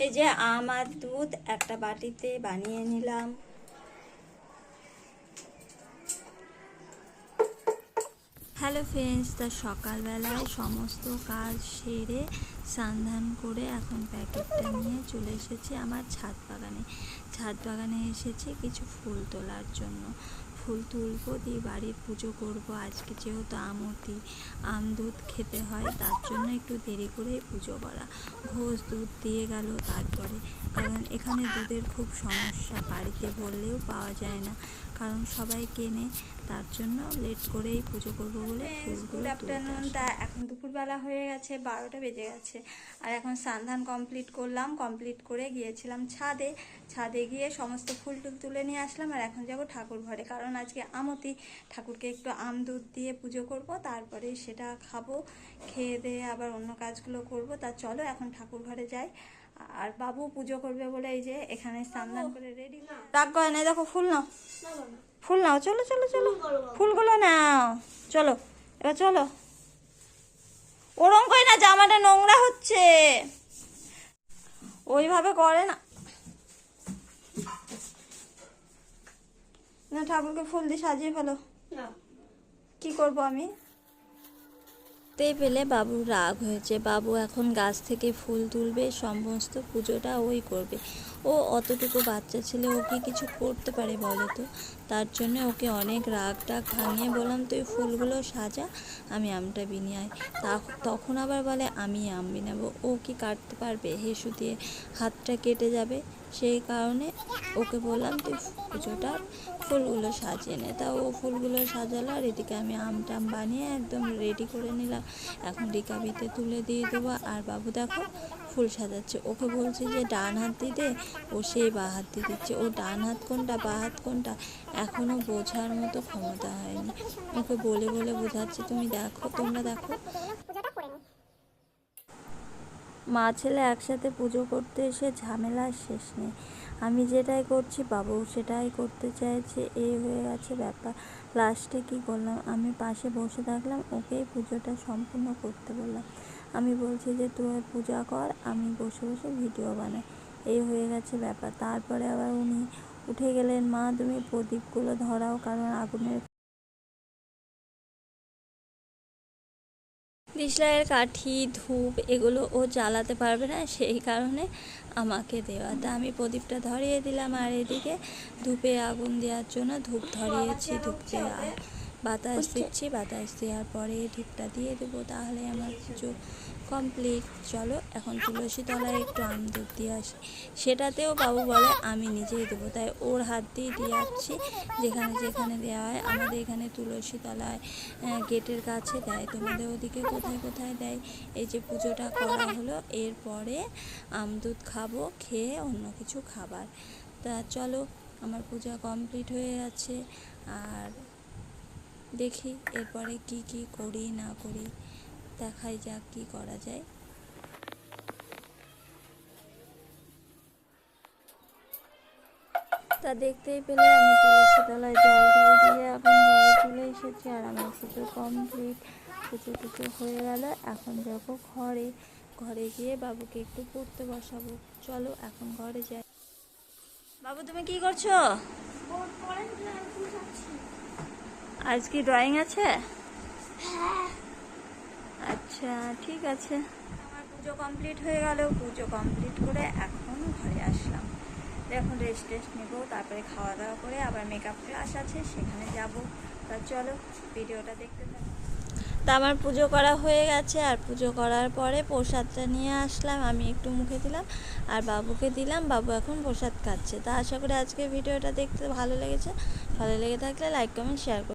এই যে আম আর দুধ একটা বাটিতে বানিয়ে নিলাম। হ্যালো ফ্রেন্ডস, তা সকালবেলায় সমস্ত কাজ সেরে স্নান করে এখন প্যাকেটটা নিয়ে চলে এসেছি আমার ছাদ বাগানে এসেছি কিছু ফুল তোলার জন্য। ফুল তুলবো, দিয়ে বাড়ির পুজো করব। আজকে যেহেতু আমতি, আম দুধ খেতে হয়, তার জন্য একটু দেরি করেই পুজো করা। ঘোষ দুধ দিয়ে গেল তারপরে, কারণ এখানে দুধের খুব সমস্যা, বাড়িতে বললেও পাওয়া যায় না, কারণ সবাই কেনে, তার জন্য লেট করেই পুজো করবো বলে ফুলগুলো আফটারনুন। তা এখন দুপুরবেলা হয়ে গেছে, 12টা বেজে গেছে, আর এখন স্নান কমপ্লিট করলাম। কমপ্লিট করে গিয়েছিলাম ছাদে গিয়ে সমস্ত ফুল টুল তুলে নিয়ে আসলাম। আর এখন যাব ঠাকুর ঘরে, কারণ আজকে আমতি, ঠাকুরকে একটু আম দুধ দিয়ে পুজো করব, তারপরে সেটা খাবো, খেয়ে দিয়ে আবার অন্য কাজগুলো করব। তা চলো এখন ঠাকুর ঘরে যাই। আর বাবু পুজো করবে বলে এই যে এখানে স্নান করে রেডি। রাগ করে না, দেখো ফুল নাও, ফুল নাও, চলো চলো চলো, ফুলগুলো নাও, চলো এবার চলো। ওরম করে না, জামাটা নোংরা হচ্ছে, ওইভাবে করে না। না, ঠাকুরকে ফুল দিয়ে সাজিয়ে ফেলো। কি করব আমি? পেলে বাবুর রাগ হয়েছে। বাবু এখন গাছ থেকে ফুল তুলবে, সমস্ত পুজোটা ওই করবে। ও অতটুকু বাচ্চা ছেলে, ওকে কিছু করতে পারে বলো তো? তার জন্য ওকে অনেক রাগ ভাঙিয়ে বললাম, তুই ফুলগুলো সাজা, আমি আমটা বিনিয়ে আয়। তখন আবার বলে আমি আম বিনাবো। ও কি কাটতে পারবে? হেসু দিয়ে হাতটা কেটে যাবে। সেই কারণে ওকে বললাম, তুই পুজোটা ফুলগুলো সাজিয়ে নে। তা ও ফুলগুলো সাজালো, আর এদিকে আমি আমটাম বানিয়ে একদম রেডি করে নিলাম। এখন রিকাবিতে তুলে দিয়ে দেবো। আর বাবু দেখো ফুল সাজাচ্ছে। ওকে বলছি যে ডান হাত দিতে, ও সেই বা হাত দিয়ে দিচ্ছে। ও ডান হাত কোনটা বা হাত কোনটা এখনও বোঝার মতো ক্ষমতা হয়নি। ওকে বলে বোঝাচ্ছি, তোমরা দেখো। মা ছেলে একসাথে পুজো করতে এসে ঝামেলার শেষ নেই। আমি যেটাই করছি বাবু সেটাই করতে চাইছে, এই হয়ে গেছে ব্যাপার। লাস্টে কি করলাম, আমি পাশে বসে থাকলাম, ওকেই পুজোটা সম্পূর্ণ করতে বললাম। আমি বলছি যে তুই পূজা কর, আমি বসে বসে ভিডিও বানাই, এই হয়ে গেছে ব্যাপার। তারপরে আবার উনি উঠে গেলেন, মা তুমি প্রদীপগুলো ধরাও, কারণ আগুনের ডিসলাইয়ের কাঠি ধূপ এগুলো ও জ্বালাতে পারবে না, সেই কারণে আমাকে দেওয়া। তা আমি প্রদীপটা ধরিয়ে দিলাম, আর এদিকে ধূপে আগুন দেওয়ার জন্য ধূপ ধরিয়েছি। ধূপে বাতাস দিচ্ছি, বাতাস দেওয়ার পরে ধূপটা দিয়ে দেবো, তাহলে আমার পুজো কমপ্লিট। চলো এখন তুলসী তলায় একটু আম দুধ দিয়ে আসি। সেটাতেও বাবু বলে আমি নিজেই দেবো, তাই ওর হাত দিয়ে দিয়ে আসছি। যেখানে দেওয়া হয়, আমাদের এখানে তুলসী তলায়, গেটের কাছে দেয়, তোমাদের ওদিকে কোথায় কোথায় দেয়। এই যে পুজোটা করা হলো, এরপরে আম দুধ খাবো, খেয়ে অন্য কিছু খাবার। তা চলো, আমার পূজা কমপ্লিট হয়ে যাচ্ছে, আর দেখি এরপরে কি করি না করি, দেখাই যাক কি করা যায়। তা দেখতেই পেলে আমি তুলসী তলায় জল দিয়ে এখন ঘরে চলে এসেছি, আর আমার পুজো কমপ্লিট। পুজো হয়ে গেল। এখন যাবো ঘরে গিয়ে বাবুকে একটু পড়তে বসাবো। চলো এখন ঘরে যাই। বাবু তুমি কি করছো? আজ কি ড্রয়িং আছে? আচ্ছা ঠিক আছে। আমার পুজো কমপ্লিট হয়ে গেল। পুজো কমপ্লিট করে এখন ঘরে আসলাম। এখন রেস্ট নেবো, তারপরে খাওয়া দাওয়া করে আবার মেকআপ ক্লাস আছে, সেখানে যাব। তা চলো ভিডিওটা দেখতে থাকো। তা আমার পুজো করা হয়ে গেছে, আর পুজো করার পরে প্রসাদটা নিয়ে আসলাম, আমি একটু মুখে দিলাম আর বাবুকে দিলাম। বাবু এখন প্রসাদ খাচ্ছে। তা আশা করি আজকে ভিডিওটা দেখতে ভালো লেগেছে। ভালো লেগে থাকলে লাইক কমেন্ট শেয়ার করুন।